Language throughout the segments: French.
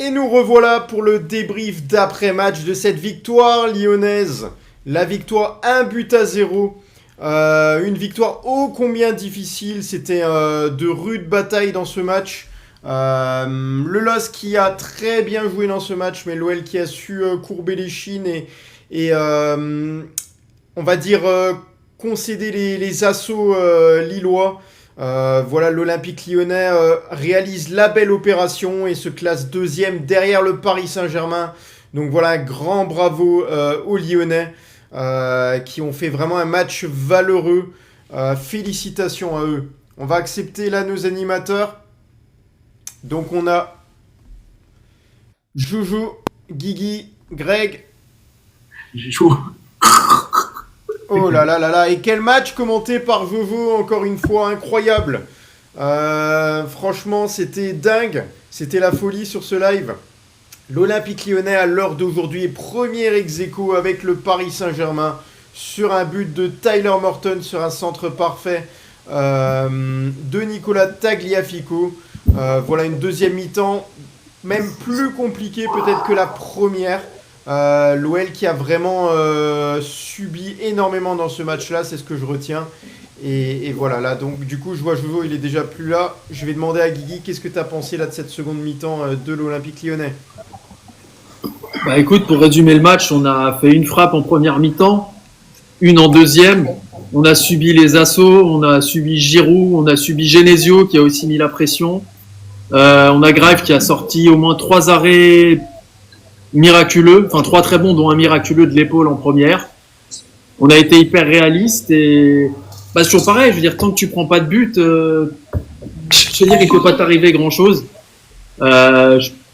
Et nous revoilà pour le débrief d'après-match de cette victoire lyonnaise. La victoire 1-0. Une victoire ô combien difficile. C'était de rudes batailles dans ce match. Le LOSC qui a très bien joué dans ce match, mais l'OL qui a su courber les chines et on va dire concéder les assauts lillois. Voilà, l'Olympique Lyonnais réalise la belle opération et se classe deuxième derrière le Paris Saint-Germain. Donc voilà, un grand bravo aux Lyonnais qui ont fait vraiment un match valeureux. Félicitations à eux. On va accepter là nos animateurs. Donc on a Jojo, Guigui, Greg. Jojo. Oh là là là là, et quel match commenté par Jojo, encore une fois, incroyable. Franchement, c'était dingue, c'était la folie sur ce live. L'Olympique Lyonnais, à l'heure d'aujourd'hui, est premier ex-aequo avec le Paris Saint-Germain sur un but de Tyler Morton sur un centre parfait de Nicolas Tagliafico. Voilà une deuxième mi-temps, même plus compliquée peut-être que la première. L'OL qui a vraiment subi énormément dans ce match-là, c'est ce que je retiens. Et voilà, là, donc du coup, je vois Jojo, il est déjà plus là. Je vais demander à Guigui, qu'est-ce que tu as pensé là de cette seconde mi-temps de l'Olympique Lyonnais? Bah écoute, pour résumer le match, on a fait une frappe en première mi-temps, une en deuxième. On a subi les assauts, on a subi Giroud, on a subi Genesio qui a aussi mis la pression. On a Grave qui a sorti au moins 3 arrêts miraculeux, enfin 3 très bons, dont un miraculeux de l'épaule en première. On a été hyper réaliste et bah, c'est toujours pareil, je veux dire, tant que tu prends pas de but, je veux dire, il peut pas t'arriver grand chose.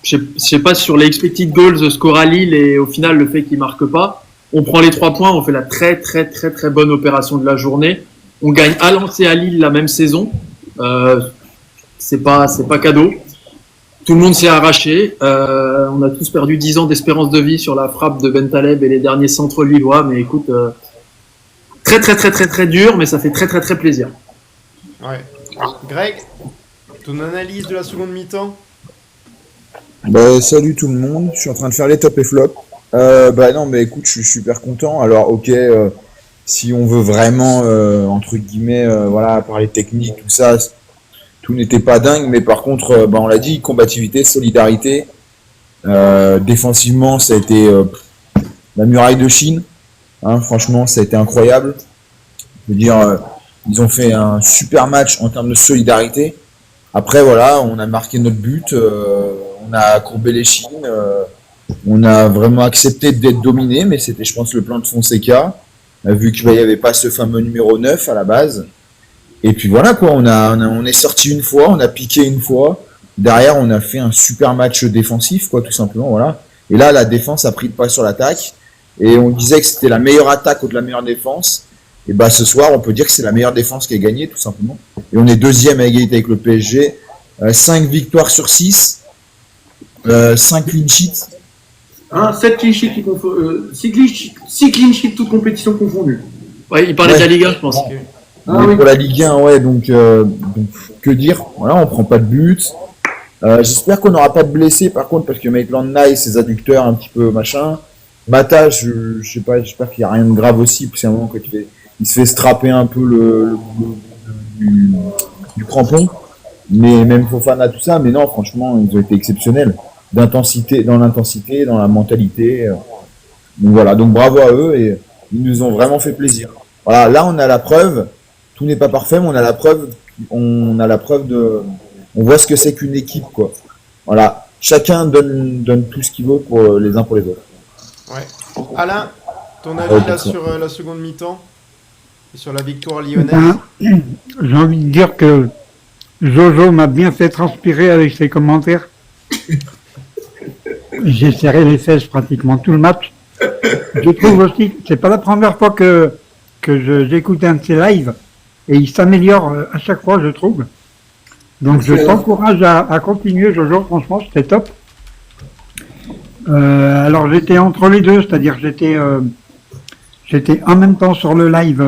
Je sais pas sur les expected goals, score à Lille et au final le fait qu'il marque pas. On prend les 3 points, on fait la très très très très bonne opération de la journée. On gagne à Lens et à Lille la même saison. C'est pas cadeau. Tout le monde s'est arraché. On a tous perdu 10 ans d'espérance de vie sur la frappe de Bentaleb et les derniers centres lillois. Mais écoute, très très très très très dur, mais ça fait très très très plaisir. Ouais. Greg, ton analyse de la seconde mi-temps? Bah, salut tout le monde, je suis en train de faire les top et flop. Bah non, mais écoute, je suis super content. Alors, ok, si on veut vraiment, entre guillemets, voilà, parler technique, tout ça, tout n'était pas dingue, mais par contre, bah, on l'a dit, combativité, solidarité. Défensivement, ça a été la muraille de Chine. Hein, franchement, ça a été incroyable. Je veux dire, ils ont fait un super match en termes de solidarité. Après, voilà, on a marqué notre but, on a courbé les chines, on a vraiment accepté d'être dominé, mais c'était, je pense, le plan de Fonseca, vu qu'il n'y avait pas ce fameux numéro 9 à la base. Et puis voilà, quoi, on est sorti une fois, on a piqué une fois. Derrière, on a fait un super match défensif, quoi, tout simplement, voilà. Et là, la défense a pris le pas sur l'attaque. Et on disait que c'était la meilleure attaque contre la meilleure défense. Et bah, ce soir, on peut dire que c'est la meilleure défense qui a gagné, tout simplement. Et on est deuxième à égalité avec le PSG. 5 victoires sur 6. 5 clean sheets. 7 clean sheets, 6 clean sheets, toutes compétitions confondues. Ouais, il parlait de la Ligue 1, je pense. Oui. Pour la Ligue 1, ouais, donc que dire? Voilà, on prend pas de but. J'espère qu'on n'aura pas de blessés, par contre, parce que Maitland Nice, ses adducteurs un petit peu machin. Mata, je sais pas, j'espère qu'il n'y a rien de grave aussi, parce qu'à un moment, quand il se fait strapper un peu le du crampon. Mais même Fofana, tout ça, mais non, franchement, ils ont été exceptionnels. D'intensité, dans l'intensité, dans la mentalité. Donc voilà, donc bravo à eux et ils nous ont vraiment fait plaisir. Voilà, là on a la preuve, tout n'est pas parfait, mais on a la preuve on voit ce que c'est qu'une équipe, quoi. Voilà, chacun donne tout ce qu'il veut pour les uns pour les autres. Ouais. Alain, ton avis là sur la seconde mi-temps et sur la victoire lyonnaise? J'ai envie de dire que Jojo m'a bien fait transpirer avec ses commentaires. J'ai serré les fesses pratiquement tout le match. Je trouve aussi, c'est pas la première fois que j'écoute un de ses lives et il s'améliore à chaque fois, je trouve. Donc je t'encourage à continuer, Jojo, franchement, c'était top. Alors j'étais entre les deux, c'est-à-dire j'étais en même temps sur le live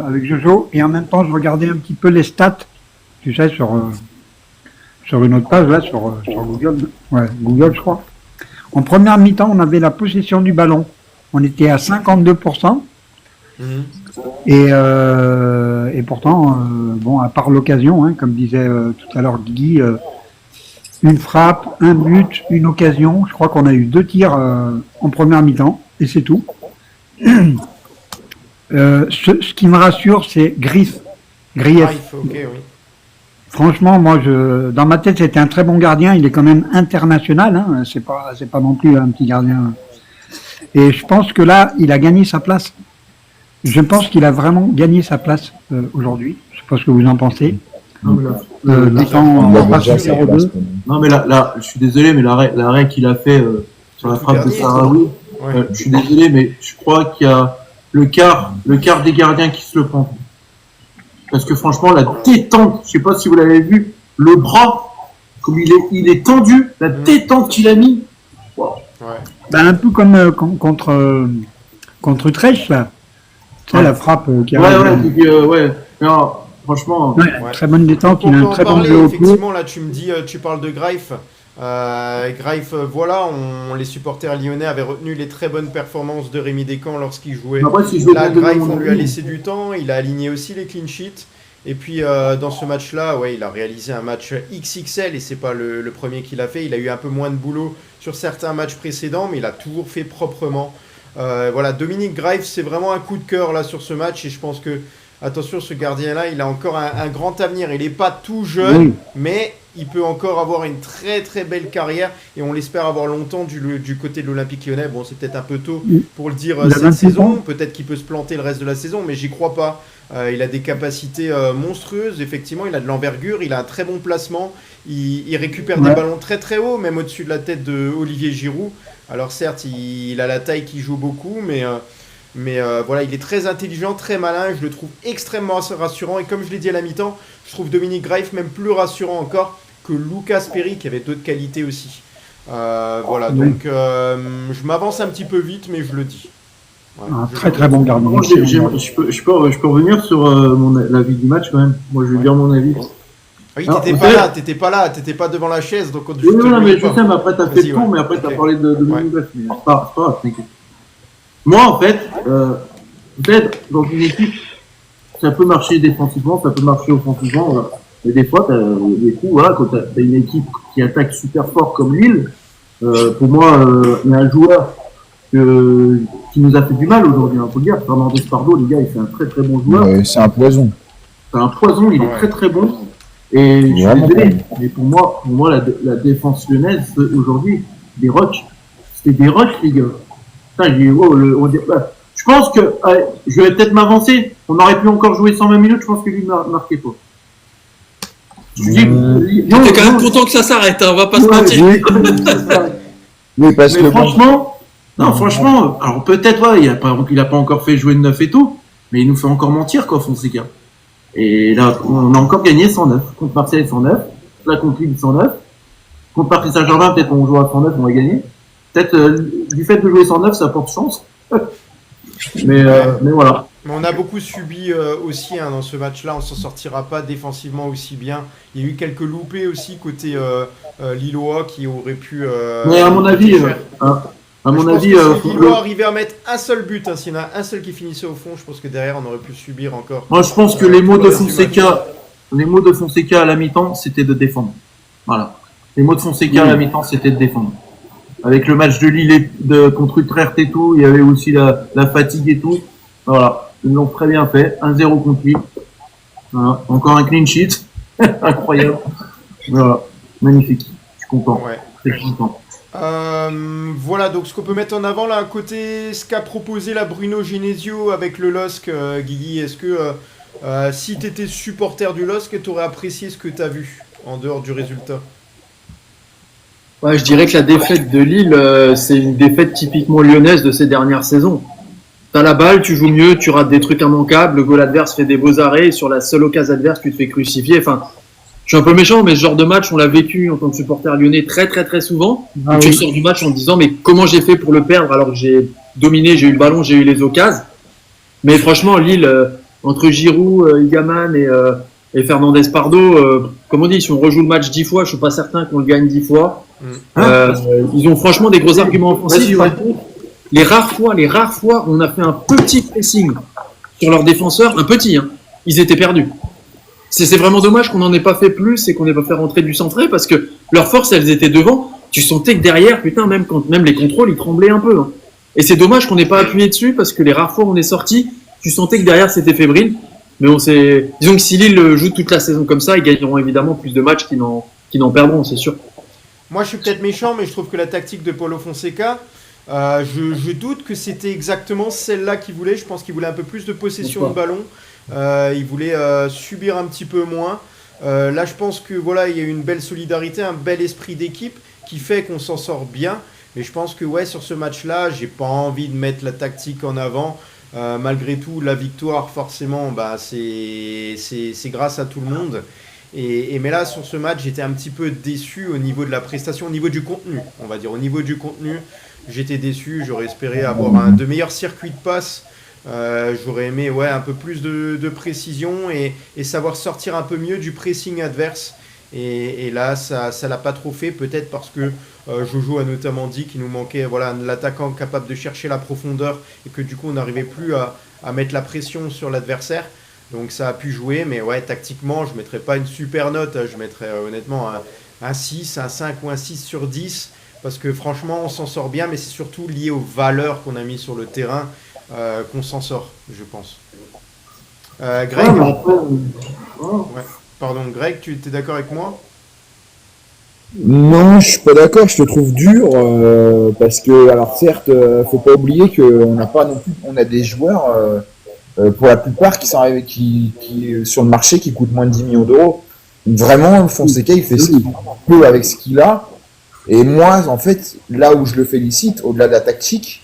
avec Jojo et en même temps je regardais un petit peu les stats, tu sais, sur une autre page, là, sur Google. Ouais, Google, je crois. En première mi-temps, on avait la possession du ballon. On était à 52%. Et pourtant, bon, à part l'occasion, hein, comme disait tout à l'heure Guigui, une frappe, un but, une occasion. Je crois qu'on a eu 2 tirs en première mi-temps, et c'est tout. Ce qui me rassure, c'est Grief. Ok, oui. Franchement, moi, dans ma tête, c'était un très bon gardien. Il est quand même international. Hein. C'est pas non plus un petit gardien. Et je pense que là, il a gagné sa place. Je pense qu'il a vraiment gagné sa place aujourd'hui. Je sais pas ce que vous en pensez. Il a déjà sa place, quand même. Non, mais là, je suis désolé, mais l'arrêt qu'il a fait sur la frappe de Sahraoui, je suis désolé, mais je crois qu'il y a le quart des gardiens qui se le prend. Parce que franchement, la détente, je sais pas si vous l'avez vu, le bras, comme il est tendu, la détente qu'il a mis. Wow. Ben, un peu comme contre Utrecht, là. Tu sais, la frappe qui a... Ouais. Non, franchement... Très bonne détente, il a un très bon jeu au pied. Effectivement, là, tu parles de Greif. Voilà, les supporters lyonnais avaient retenu les très bonnes performances de Rémi Descamps lorsqu'il jouait. Là, Greif, on lui a laissé du temps, il a aligné aussi les clean sheets. Et puis, dans ce match-là, il a réalisé un match XXL, et c'est pas le premier qu'il a fait. Il a eu un peu moins de boulot sur certains matchs précédents, mais il a toujours fait proprement. Voilà, Dominique Greif, c'est vraiment un coup de cœur là sur ce match, et je pense que, attention, ce gardien-là, il a encore un grand avenir. Il n'est pas tout jeune, mais il peut encore avoir une très très belle carrière, et on l'espère avoir longtemps du côté de l'Olympique Lyonnais. Bon, c'est peut-être un peu tôt pour le dire cette saison, peut-être qu'il peut se planter le reste de la saison, mais j'y crois pas. Il a des capacités monstrueuses, effectivement, il a de l'envergure, il a un très bon placement, il récupère des ballons très très hauts, même au-dessus de la tête de Olivier Giroud. Alors certes, il a la taille qui joue beaucoup, mais voilà, il est très intelligent, très malin, je le trouve extrêmement rassurant, et comme je l'ai dit à la mi-temps, je trouve Dominique Greif même plus rassurant encore que Lucas Perry, qui avait d'autres qualités aussi. Voilà, donc je m'avance un petit peu vite, mais je le dis. Ouais, un très très bon gardien. Moi, je peux revenir sur l'avis du match quand même. Moi, je vais dire mon avis. Oui, t'étais pas devant la chaise, donc non, mais je sais, mais après t'as fait le tour, mais après t'as parlé de Dominique Greif. C'est pas grave, t'inquiète. Moi, en fait, peut-être dans une équipe, ça peut marcher défensivement, ça peut marcher offensivement. Voilà. Mais des fois, t'as des coups, voilà, quand t'as une équipe qui attaque super fort comme Lille, pour moi, il y a un joueur qui nous a fait du mal aujourd'hui, faut le dire. Fernando Espardo, les gars, il fait un très très bon joueur. C'est un poison. C'est un poison, il est très très bon. Et je suis désolé, mais pour moi, la défense lyonnaise aujourd'hui, des rushs, c'était des rushs, les gars. Putain, je pense que, je vais peut-être m'avancer. On aurait pu encore jouer 120 minutes. Je pense que lui marquait pas. T'es quand même content que ça s'arrête, hein, on va pas se mentir. Oui, parce que franchement, franchement, alors peut-être, il a pas encore fait jouer de 9 et tout, mais il nous fait encore mentir, quoi, Fonseca. Et là, on a encore gagné 109. Contre Marseille, 109. Là, contre Lille, 109. Contre Paris Saint-Germain, peut-être on joue à 109, on va gagner. Peut-être, du fait de jouer 109, ça porte chance. mais voilà. Mais on a beaucoup subi aussi dans ce match-là, on s'en sortira pas défensivement aussi bien. Il y a eu quelques loupés aussi côté Lillois qui auraient pu... mais à mon avis... si Lillois arrivait à mettre un seul but, s'il y en a un seul qui finissait au fond, je pense que derrière on aurait pu subir encore. Moi je pense que les mots de Fonseca à la mi-temps, c'était de défendre. Voilà. Les mots de Fonseca à la mi-temps, c'était de défendre. Avec le match de Lille contre Utrecht et tout, il y avait aussi la fatigue et tout. Voilà. Ils l'ont très bien fait. 1-0 contre Lille. Voilà. Encore un clean sheet. Incroyable. Voilà. Magnifique. Je suis content. Ouais. Très content. Voilà, donc ce qu'on peut mettre en avant là, à côté, ce qu'a proposé la Bruno Genesio avec le LOSC, Guigui, est-ce que si tu étais supporter du LOSC, tu aurais apprécié ce que tu as vu en dehors du résultat? Ouais, je dirais que la défaite de Lille, c'est une défaite typiquement lyonnaise de ces dernières saisons. T'as la balle, tu joues mieux, tu rates des trucs immanquables, le goal adverse fait des beaux arrêts, et sur la seule occasion adverse, tu te fais crucifier. Enfin, je suis un peu méchant, mais ce genre de match, on l'a vécu en tant que supporter lyonnais très très très souvent. Tu sors du match en te disant, mais comment j'ai fait pour le perdre alors que j'ai dominé, j'ai eu le ballon, j'ai eu les occasions. Mais franchement, Lille, entre Giroud, Igaman et Et Fernandez Pardo, comme on dit, si on rejoue le match 10 fois, je suis pas certain qu'on le gagne 10 fois. Ils ont franchement des gros arguments offensifs. Les rares fois, on a fait un petit pressing sur leurs défenseurs, un petit, hein. Ils étaient perdus. C'est vraiment dommage qu'on n'en ait pas fait plus et qu'on n'ait pas fait rentrer du centré parce que leurs forces, elles étaient devant. Tu sentais que derrière, putain, même les contrôles, ils tremblaient un peu, hein. Et c'est dommage qu'on n'ait pas appuyé dessus parce que les rares fois où on est sorti, tu sentais que derrière c'était fébrile. Mais disons que si Lille joue toute la saison comme ça, ils gagneront évidemment plus de matchs qu'ils n'en perdront, c'est sûr. Moi, je suis peut-être méchant, mais je trouve que la tactique de Paulo Fonseca, je doute que c'était exactement celle-là qu'il voulait. Je pense qu'il voulait un peu plus de possession de ballon. Il voulait subir un petit peu moins. Là, je pense que voilà, il y a eu une belle solidarité, un bel esprit d'équipe qui fait qu'on s'en sort bien. Mais je pense que sur ce match-là, j'ai pas envie de mettre la tactique en avant. Malgré tout, la victoire, forcément, c'est grâce à tout le monde. Mais là, sur ce match, j'étais un petit peu déçu au niveau de la prestation, au niveau du contenu, on va dire. Au niveau du contenu, j'étais déçu. J'aurais espéré avoir de meilleurs circuits de passe. J'aurais aimé un peu plus de précision et savoir sortir un peu mieux du pressing adverse. Et là, ça l'a pas trop fait, peut-être parce que Jojo a notamment dit qu'il nous manquait l'attaquant capable de chercher la profondeur et que du coup on n'arrivait plus à mettre la pression sur l'adversaire. Donc ça a pu jouer, mais tactiquement je ne mettrais pas une super note, je mettrais honnêtement un 6, un 5 ou un 6 sur 10 parce que franchement on s'en sort bien, mais c'est surtout lié aux valeurs qu'on a mis sur le terrain qu'on s'en sort, je pense. Greg Pardon, Greg, tu es d'accord avec moi? Non, je suis pas d'accord, je te trouve dur parce que, alors certes, faut pas oublier qu'on n'a pas non plus, on a des joueurs pour la plupart qui sont arrivés qui sur le marché qui coûtent moins de 10 millions d'euros. Vraiment, Fonseca, il fait ce qu'il peut avec ce qu'il a. Et moi, en fait, là où je le félicite, au-delà de la tactique,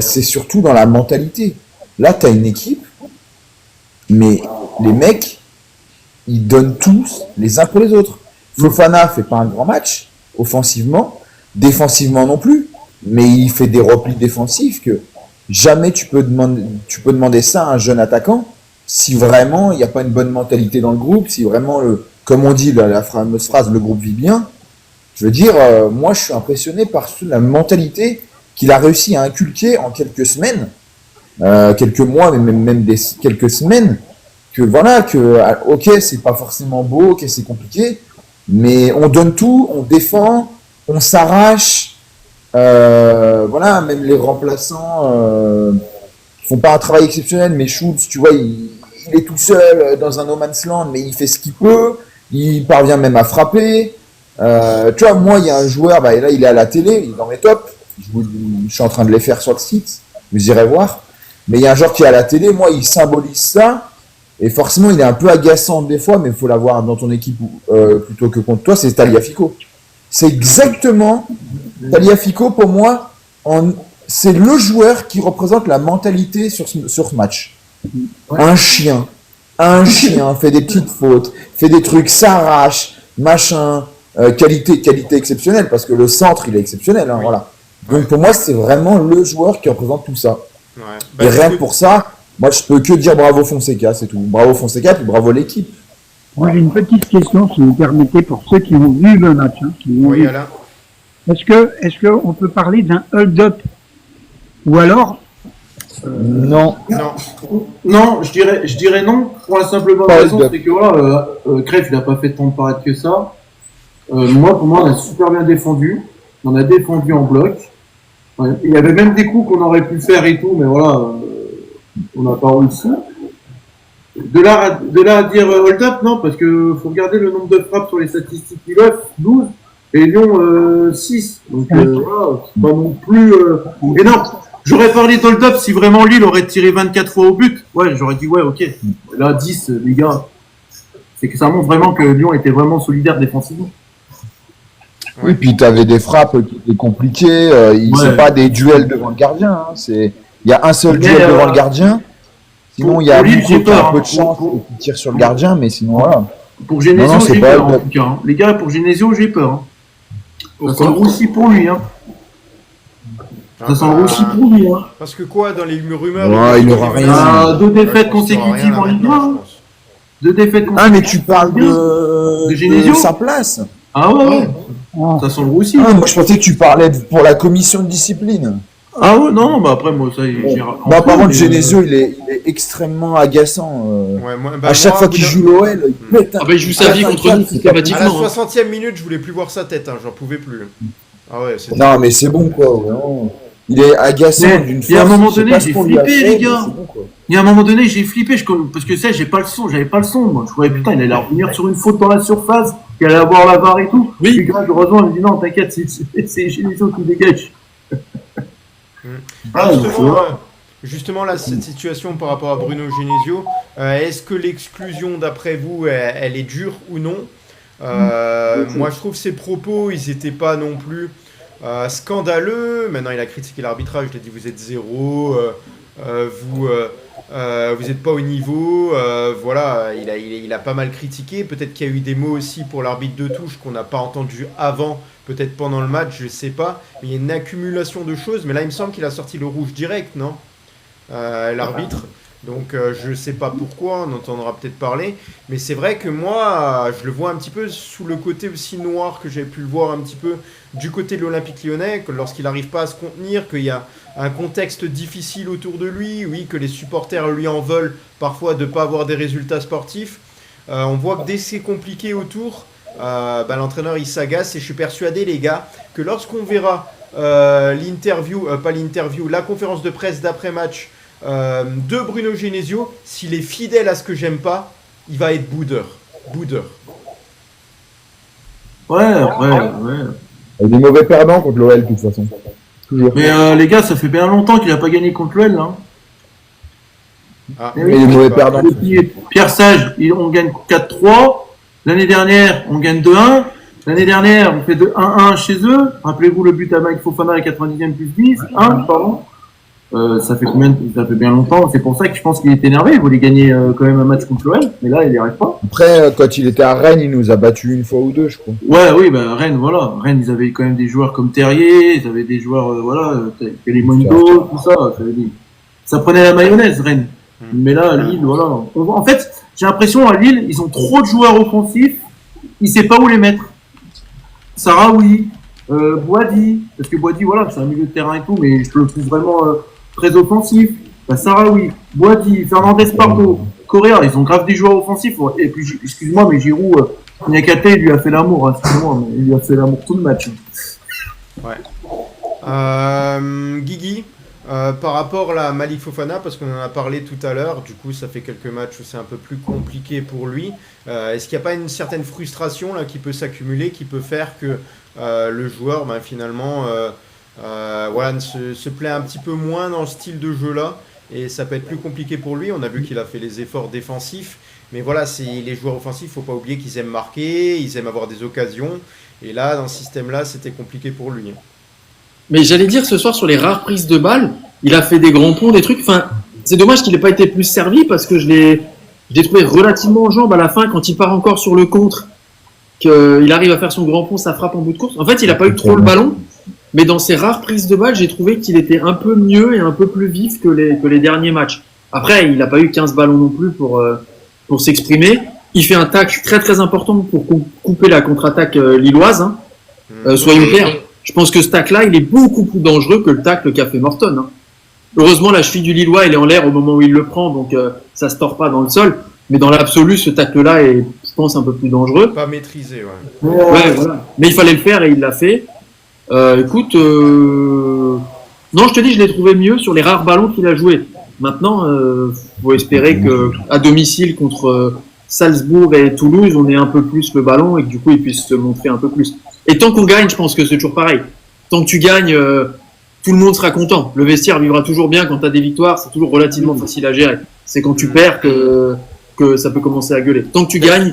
c'est surtout dans la mentalité. Là, tu as une équipe, mais les mecs, ils donnent tous les uns pour les autres. Fofana fait pas un grand match, offensivement, défensivement non plus, mais il fait des replis défensifs que jamais tu peux demander ça à un jeune attaquant si vraiment il n'y a pas une bonne mentalité dans le groupe, si vraiment, comme on dit la fameuse phrase, le groupe vit bien. Je veux dire, moi je suis impressionné par la mentalité qu'il a réussi à inculquer en quelques semaines, quelques mois, mais même quelques semaines. Ok, c'est pas forcément beau, ok, c'est compliqué, mais on donne tout, on défend, on s'arrache, même les remplaçants font pas un travail exceptionnel, mais Schultz, tu vois, il est tout seul dans un no man's land, mais il fait ce qu'il peut, il parvient même à frapper. Tu vois, moi, il y a un joueur, là, il est à la télé, il est dans mes tops, je suis en train de les faire sur le site, vous irez voir, mais il y a un joueur qui est à la télé, moi, il symbolise ça. Et forcément, il est un peu agaçant des fois, mais il faut l'avoir dans ton équipe plutôt que contre toi, c'est Tagliafico. C'est exactement, Tagliafico, pour moi, c'est le joueur qui représente la mentalité sur ce match. Ouais. Un chien, fait des petites fautes, fait des trucs, s'arrache, machin, qualité exceptionnelle, parce que le centre, il est exceptionnel. Voilà. Donc pour moi, c'est vraiment le joueur qui représente tout ça. Ouais. Et rien que pour ça, moi, je peux que dire bravo Fonseca, c'est tout. Bravo Fonseca, puis bravo l'équipe. Moi, j'ai une petite question, si vous permettez, pour ceux qui ont vu le match. Oui, Alain. Est-ce qu'on peut parler d'un hold-up? Ou alors Non. Non, je dirais non, pour la simple bonne raison, c'est que Crève, il n'a pas fait tant de parades que ça. Pour moi, on a super bien défendu. On a défendu en bloc. Il y avait même des coups qu'on aurait pu faire et tout, mais on n'a pas réussi. De là à dire hold-up, non, parce que faut regarder le nombre de frappes sur les statistiques du LOF, 12, et Lyon 6. Donc c'est pas non plus énorme. J'aurais parlé d'hold-up si vraiment Lille aurait tiré 24 fois au but. Ouais, j'aurais dit ok. Là 10, les gars, c'est que ça montre vraiment que Lyon était vraiment solidaire défensivement. Oui, puis tu avais des frappes qui étaient compliquées. C'est pas des duels devant le gardien. Il y a un seul duel devant le gardien. Sinon, il y a Lille qui a un peu de chance et qui tire sur le gardien, mais sinon, voilà. Pour Genesio, j'ai peur, en tout cas. Les gars, pour Genesio, j'ai peur. Ça sent le roussi pour lui. Ça sent le roussi pour lui. Parce que quoi, dans les rumeurs... il n'aura rien. 2 défaites consécutives en Ligue 1. 2 défaites Ah, mais tu parles de de Genesio sa place. Ah ouais. Ah. Ça sent le roussi. Ah, moi, je pensais que tu parlais pour la commission de discipline. Ah ouais, non, bah après, moi, ça, j'ai... Bah, par contre, Genesio, il est extrêmement agaçant. Ouais, moi, À chaque fois qu'il joue l'OL, il pète un... Ah bah, il joue sa vie contre nous à la systématiquement. 60e minute, je voulais plus voir sa tête, hein, j'en pouvais plus. Ah ouais, c'est Non, mais c'est bon, quoi, vraiment. Il est agaçant Mais, d'une et à un force, moment je sais donné, pas ce j'ai qu'on lui a flippé, fait, les gars. mais c'est bon, quoi. Il y a un moment donné, j'ai flippé, parce que ça, j'avais pas le son, moi. Je croyais, putain, il allait revenir sur une faute dans la surface, il allait avoir la barre et tout. Oui. Et grave, heureusement, il me dit non, t'inquiète, c'est Genesio qui dégage. Ah, donc, Justement, voilà. justement, là, cette situation par rapport à Bruno Genesio, est-ce que l'exclusion, d'après vous, elle est dure ou non? Moi, je trouve ses propos, ils n'étaient pas non plus scandaleux. Maintenant, il a critiqué l'arbitrage, il a dit vous êtes zéro, vous n'êtes pas au niveau. Voilà, il a pas mal critiqué. Peut-être qu'il y a eu des mots aussi pour l'arbitre de touche qu'on n'a pas entendu avant, peut-être pendant le match, je sais pas. Mais il y a une accumulation de choses. Mais là, il me semble qu'il a sorti le rouge direct, non? L'arbitre. Donc je sais pas pourquoi, on entendra peut-être parler. Mais c'est vrai que moi, je le vois un petit peu sous le côté aussi noir que j'ai pu le voir un petit peu du côté de l'Olympique Lyonnais, que lorsqu'il n'arrive pas à se contenir, qu'il y a un contexte difficile autour de lui, oui, que les supporters lui en veulent parfois de ne pas avoir des résultats sportifs. On voit que dès que c'est compliqué autour, l'entraîneur il s'agace, et je suis persuadé, les gars, que lorsqu'on verra la conférence de presse d'après-match de Bruno Genesio, s'il est fidèle à ce que j'aime pas, il va être boudeur. Ouais. Il y a des mauvais perdants contre l'OL, de toute façon. Toujours. Mais les gars, ça fait bien longtemps qu'il a pas gagné contre l'OL, là. Ah, Et Et les mauvais perdants. Depuis Pierre Sage, on gagne 4-3. L'année dernière, on gagne 2-1. L'année dernière, on fait 1-1 chez eux. Rappelez-vous le but à Mike Fofana à la 90e plus 10. 1, pardon. Ça fait bien longtemps. C'est pour ça que je pense qu'il est énervé. Il voulait gagner quand même un match contre l'OL. Mais là, il n'y arrive pas. Après, quand il était à Rennes, il nous a battu une fois ou deux, je crois. Ouais, oui, Rennes, voilà. Rennes, ils avaient quand même des joueurs comme Terrier. Ils avaient des joueurs, les Mondo, tout ça. Ça prenait la mayonnaise, Rennes. Mais là, Lille, voilà. En fait, j'ai l'impression à Lille, ils ont trop de joueurs offensifs. Ils ne savent pas où les mettre. Sarawi, Boadi, parce que Boadi, voilà, c'est un milieu de terrain et tout, mais je le trouve vraiment très offensif. Sarawi, Boadi, Fernandez Pardo, Correa, ils ont grave des joueurs offensifs. Et puis, excuse-moi, mais Giroud, Niakate, il lui a fait l'amour, hein, excuse-moi, mais il lui a fait l'amour tout le match. Ouais. Guigui, par rapport à Malik Fofana, parce qu'on en a parlé tout à l'heure, du coup ça fait quelques matchs où c'est un peu plus compliqué pour lui. Est-ce qu'il n'y a pas une certaine frustration là, qui peut s'accumuler, qui peut faire que le joueur finalement se plaît un petit peu moins dans le style de jeu là, et ça peut être plus compliqué pour lui? On a vu qu'il a fait les efforts défensifs, mais voilà, c'est les joueurs offensifs, il ne faut pas oublier qu'ils aiment marquer, ils aiment avoir des occasions, et là dans ce système là c'était compliqué pour lui. Mais j'allais dire, ce soir, sur les rares prises de balles, il a fait des grands ponts, des trucs. Enfin, c'est dommage qu'il n'ait pas été plus servi, parce que je l'ai trouvé relativement en jambes à la fin, quand il part encore sur le contre, qu'il arrive à faire son grand pont, sa frappe en bout de course. En fait, il n'a pas eu trop le ballon, mais dans ses rares prises de balles, j'ai trouvé qu'il était un peu mieux et un peu plus vif que les derniers matchs. Après, il n'a pas eu 15 ballons non plus pour s'exprimer. Il fait un tacle très très important pour couper la contre-attaque lilloise. Hein. Soyons clairs. Je pense que ce tacle-là, il est beaucoup plus dangereux que le tacle qu'a fait Morton. Hein. Heureusement, la cheville du Lillois, elle est en l'air au moment où il le prend, donc ça se tord pas dans le sol. Mais dans l'absolu, ce tacle-là est, je pense, un peu plus dangereux. Pas maîtrisé, ouais. Ouais, voilà. Mais il fallait le faire et il l'a fait. Écoute, non, je te dis, je l'ai trouvé mieux sur les rares ballons qu'il a joué. Maintenant, faut espérer que à domicile contre Salzbourg et Toulouse, on ait un peu plus le ballon et que du coup, il puisse se montrer un peu plus. Et tant qu'on gagne, je pense que c'est toujours pareil. Tant que tu gagnes, tout le monde sera content. Le vestiaire vivra toujours bien quand tu as des victoires. C'est toujours relativement facile à gérer. C'est quand tu perds que ça peut commencer à gueuler. Tant que tu gagnes,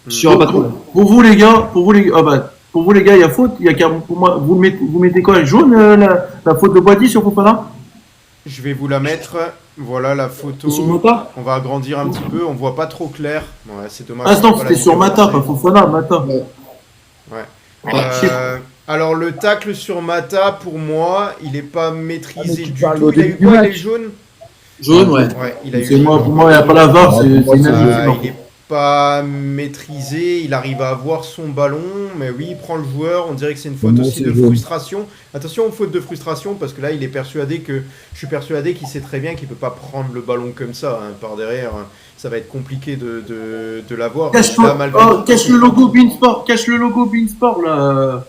tu n'auras pas de problème. Pour vous les gars, il y a faute. Il y a pour moi, vous mettez quoi, jaune, la faute de Boadi sur Fofana? Je vais vous la mettre. Voilà la photo. Sur Mata. On va agrandir un petit peu. On voit pas trop clair. Ouais, c'est dommage. Ah non, c'était sur Mata, pas Fofana, Mata. Ouais. Alors le tacle sur Mata, pour moi, il n'est pas maîtrisé du tout. Il a eu quoi? Il est jaune. Jaune, ouais. Ouais, il a eu. Pour moi, il n'y a pas la VAR, c'est il inadmissible. n'est pas maîtrisé, il arrive à avoir son ballon, mais oui, il prend le joueur, on dirait que c'est une faute Moi, aussi c'est de jaune. frustration. Attention aux fautes de frustration, parce que là, je suis persuadé qu'il sait très bien qu'il peut pas prendre le ballon comme ça, hein, par derrière, ça va être compliqué de l'avoir. Cache, Là, malgré tout, cache le logo Beansport, là.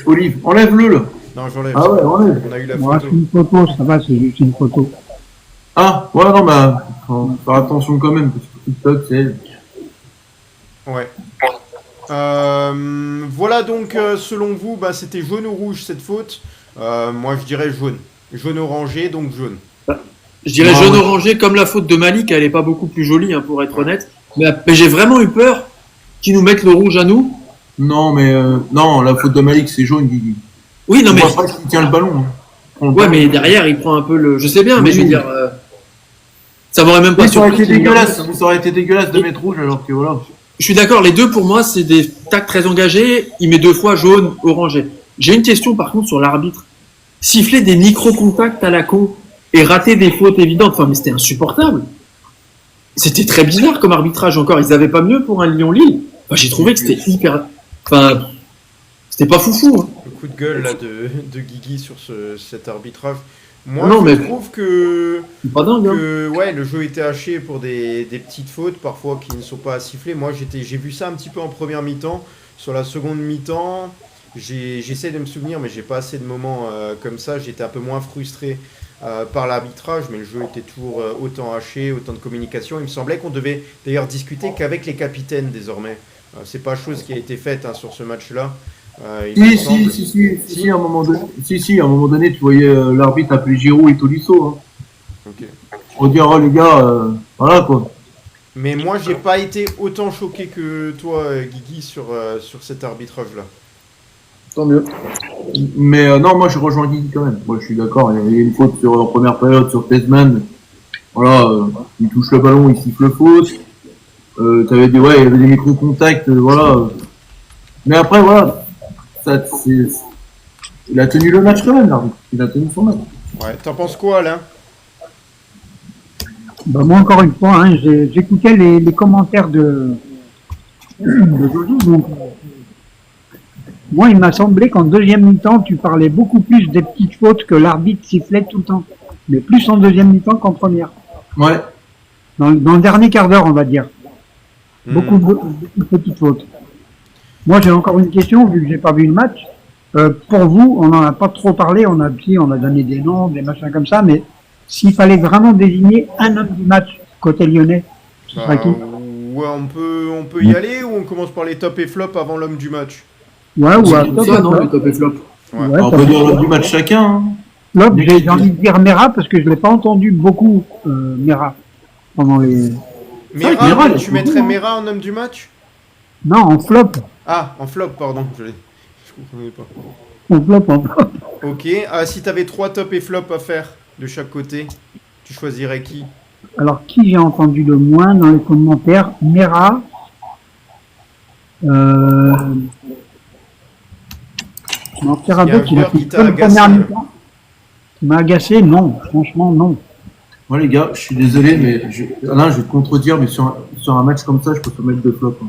Olive, enlève-le, là. Non, j'enlève. Ah ouais, enlève. On a eu la Moi, photo. c'est une photo, ça va, c'est juste une photo. Ah, ouais, non, bah, faut faire attention quand même, parce que TikTok, c'est... Ouais. Voilà donc, selon vous, bah, c'était jaune ou rouge cette faute. Moi, je dirais jaune. Jaune orangé, donc jaune. Je dirais Ah, jaune ouais. orangé comme la faute de Malik, elle est pas beaucoup plus jolie, hein, pour être honnête. Mais j'ai vraiment eu peur qu'ils nous mettent le rouge à nous. Non, mais, non, la faute de Malik, c'est jaune, Guigui. Oui, non, On mais, voit pas qu'il tient le ballon. Hein. Prend le ouais, ballon. mais derrière, il prend un peu le. Je sais bien, mais Oui. je veux dire, ça m'aurait même pas Oui, ça aurait surpris été qu'il nous dégueulasse, remette. ça aurait été dégueulasse de mettre rouge, alors que voilà. Je suis d'accord, les deux pour moi, c'est des tacs très engagés. Il met 2 fois jaune, orangé. J'ai une question par contre sur l'arbitre. Siffler des micro-contacts à la con et rater des fautes évidentes, enfin, mais c'était insupportable. C'était très bizarre comme arbitrage encore. Ils avaient pas mieux pour un Lyon-Lille. Enfin, j'ai trouvé que c'était hyper. Enfin, c'était pas foufou. Hein. Le coup de gueule là, de Guigui sur cet arbitrage. Moi, Non, je mais- trouve que, C'est pas dingue. Hein. ouais, le jeu était haché pour des petites fautes, parfois qui ne sont pas à siffler. Moi, j'ai vu ça un petit peu en première mi-temps. Sur la seconde mi-temps, j'essaie de me souvenir, mais j'ai pas assez de moments comme ça. J'étais un peu moins frustré par l'arbitrage, mais le jeu était toujours autant haché, autant de communication. Il me semblait qu'on devait d'ailleurs discuter qu'avec les capitaines désormais. C'est pas chose qui a été faite hein, sur ce match-là. Il me semble. Si, à un moment donné, tu voyais l'arbitre appeler Giroud et Tolisso, hein. Ok. Pour dire, oh les gars, voilà quoi. Mais moi, j'ai pas été autant choqué que toi, Guigui, sur cet arbitrage-là. Tant mieux. Mais non, moi je rejoins Guigui quand même. Moi je suis d'accord, il y a une faute en première période sur Tesman. Voilà, il touche le ballon, il siffle faute. Il y avait des micro-contacts, voilà. Mais après, voilà. Il a tenu le match quand même, l'arbitre. Il a tenu son match. Ouais, t'en penses quoi, Alain? Bah, moi, encore une fois, hein, j'écoutais les commentaires de Jojo, donc, moi, il m'a semblé qu'en deuxième mi-temps, tu parlais beaucoup plus des petites fautes que l'arbitre sifflait tout le temps. Mais plus en deuxième mi-temps qu'en première. Ouais. Dans le dernier quart d'heure, on va dire. Beaucoup Hmm. de petites fautes. Moi, j'ai encore une question, vu que j'ai pas vu le match. Pour vous, on n'en a pas trop parlé, on a donné des noms, des machins comme ça, mais s'il fallait vraiment désigner un homme du match côté lyonnais, ce serait qui? Ouais, on peut y aller ou on commence par les top et flop avant l'homme du match? Ouais, ou à C'est ça, non, le top et flop. Ouais. Ouais, On peut dire l'homme du match chacun. Hein. Flop, j'ai envie de dire Mera, parce que je l'ai pas entendu beaucoup, Mera, pendant les... Mera, Mera, il a tu fait mettrais beaucoup, hein. Mera en homme du match? Non, en flop. Ah, en flop, pardon. Je comprenais pas. En flop, en flop. Ok, si t'avais 3 top et flop à faire de chaque côté, tu choisirais qui? Alors, qui j'ai entendu le moins dans les commentaires? Mera. Non, Terrabot, Il y a un joueur il a fait qui une t'a bonne agacé, première là. mi-temps. Qui m'a agacé? Non, franchement, non. Moi les gars, je suis désolé, mais Alain, je vais te contredire, mais sur un match comme ça, je peux pas mettre de flop. Hein.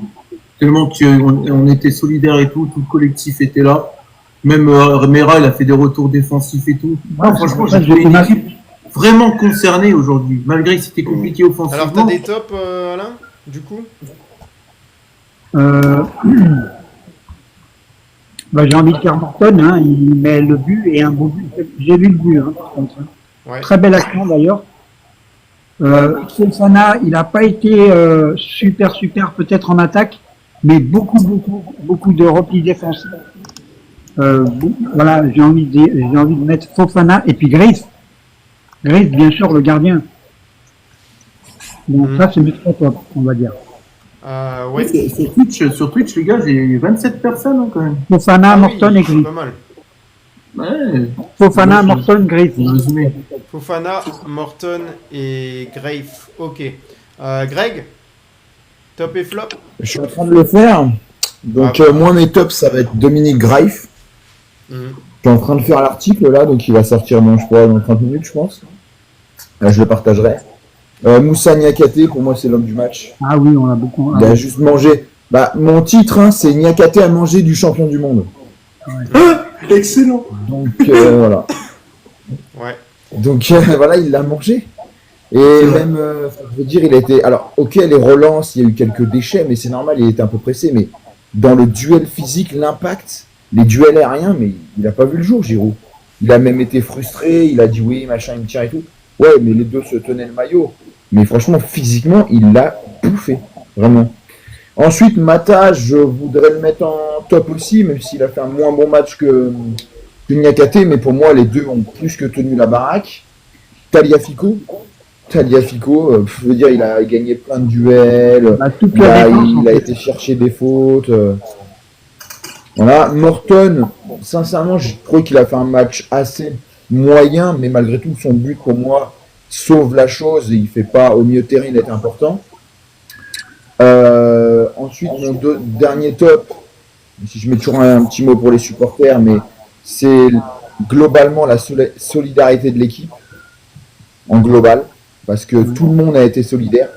Tellement qu'on était solidaires et tout le collectif était là. Même Mera, il a fait des retours défensifs et tout. Ouais, Non, franchement, c'est j'ai trouvé une pour ça que équipe vraiment concernée aujourd'hui, malgré que c'était compliqué offensivement. Alors, t'as des tops, Alain, du coup? Bah, j'ai envie de dire Morton, hein, il met le but et un beau but. J'ai vu le but, hein, par contre. Hein. Ouais. Très belle action d'ailleurs. Fofana, il n'a pas été super peut-être en attaque, mais beaucoup de replis défensifs. Voilà, j'ai envie de mettre Fofana et puis Grace. Grace, bien sûr, le gardien. Donc ça, c'est mes trois tops, on va dire. Ouais. Sur Twitch, les gars, j'ai 27 personnes hein, quand même. Fofana, Ah oui, Morton et c'est Grace. pas mal. Ouais. Fofana, Ouais, Morton, Grace. Pour résumer. Fofana, Morton et Grave. Ok. Greg, top et flop? Je suis en train de le faire. Donc, moi, mes tops, ça va être Dominique Greif. Mhm. Je suis en train de faire l'article là, donc il va sortir dans 30 minutes, je pense. Je le partagerai. Moussa Niakate, pour moi, c'est l'homme du match. Ah oui, on a beaucoup. Il a juste mangé. Bah, mon titre, hein, c'est Niakate a mangé du champion du monde. Excellent. Donc, voilà. Ouais. Donc, voilà, il l'a mangé. Et même, je veux dire, il a été. Alors, ok, les relances, il y a eu quelques déchets, mais c'est normal, il était un peu pressé. Mais dans le duel physique, l'impact, les duels aériens, mais il n'a pas vu le jour, Giroud. Il a même été frustré, il a dit oui, machin, il me tire et tout. Ouais, mais les deux se tenaient le maillot. Mais franchement, physiquement, il l'a bouffé. Vraiment. Ensuite, Mata, je voudrais le mettre en top aussi, même s'il a fait un moins bon match que Niakate. Mais pour moi, les deux ont plus que tenu la baraque. Tagliafico, je veux dire, il a gagné plein de duels. Il a été chercher des fautes. Voilà. Morton, sincèrement, je trouve qu'il a fait un match assez moyen, mais malgré tout, son but pour moi sauve la chose et il fait pas au milieu de terrain, il est important. Ensuite, mon dernier top, si je mets toujours un petit mot pour les supporters, mais c'est globalement la solidarité de l'équipe en global, parce que tout le monde a été solidaire.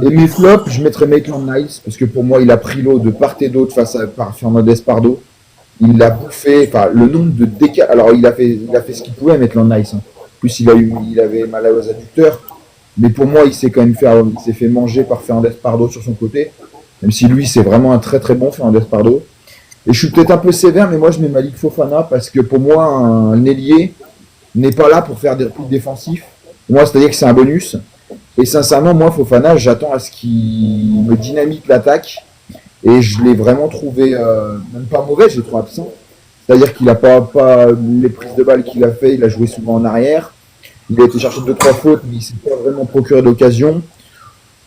Et mes flops, je mettrais Maitland Nice, parce que pour moi, il a pris l'eau de part et d'autre face à Fernandez Pardo. Il l'a bouffé, enfin, le nombre de décals. Alors, il a fait ce qu'il pouvait, Maitland Nice. Hein. En plus, il avait mal aux adducteurs. Mais pour moi, il s'est fait manger par Fernandez Pardo sur son côté. Même si lui, c'est vraiment un très très bon Fernandez Pardo. Et je suis peut-être un peu sévère, mais moi, je mets Malik Fofana, parce que pour moi, un ailier n'est pas là pour faire des replis défensifs. Pour moi, c'est-à-dire que c'est un bonus. Et sincèrement, moi, Fofana, j'attends à ce qu'il me dynamite l'attaque. Et je l'ai vraiment trouvé, même pas mauvais, je l'ai trouvé absent. C'est-à-dire qu'il n'a pas les prises de balles qu'il a fait, il a joué souvent en arrière. Il a été chercher 2-3 fautes, mais il ne s'est pas vraiment procuré d'occasion.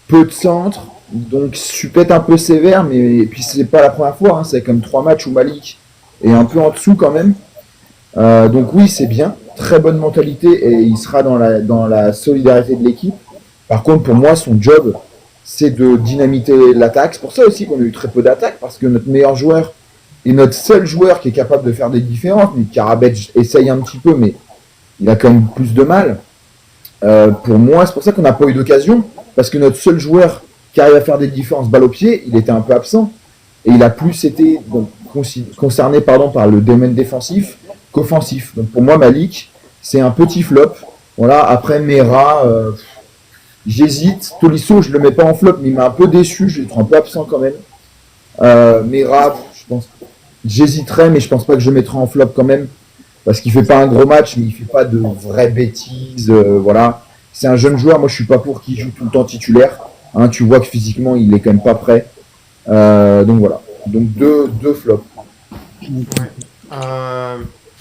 Peu de centres, donc je suis peut-être un peu sévère, mais et puis c'est pas la première fois, hein, c'est comme 3 matchs où Malik est un peu en dessous quand même. Donc oui, c'est bien, très bonne mentalité et il sera dans la solidarité de l'équipe. Par contre, pour moi, son job, c'est de dynamiter l'attaque. C'est pour ça aussi qu'on a eu très peu d'attaques, parce que notre meilleur joueur et notre seul joueur qui est capable de faire des différences, mais Karabec essaye un petit peu, mais il a quand même plus de mal. Pour moi, c'est pour ça qu'on n'a pas eu d'occasion, parce que notre seul joueur qui arrive à faire des différences balle au pied, il était un peu absent. Et il a plus été concerné par le domaine défensif qu'offensif. Donc pour moi, Malik, c'est un petit flop. Voilà. Après, Mera, j'hésite. Tolisso, je le mets pas en flop, mais il m'a un peu déçu. Je le trouve un peu absent quand même. Mera, j'hésiterais, mais je pense pas que je le mettrai en flop quand même. Parce qu'il fait pas un gros match, mais il fait pas de vraies bêtises. Voilà. C'est un jeune joueur. Moi, je suis pas pour qu'il joue tout le temps titulaire. Hein, tu vois que physiquement, il est quand même pas prêt. Donc voilà. Donc deux flops. Ouais.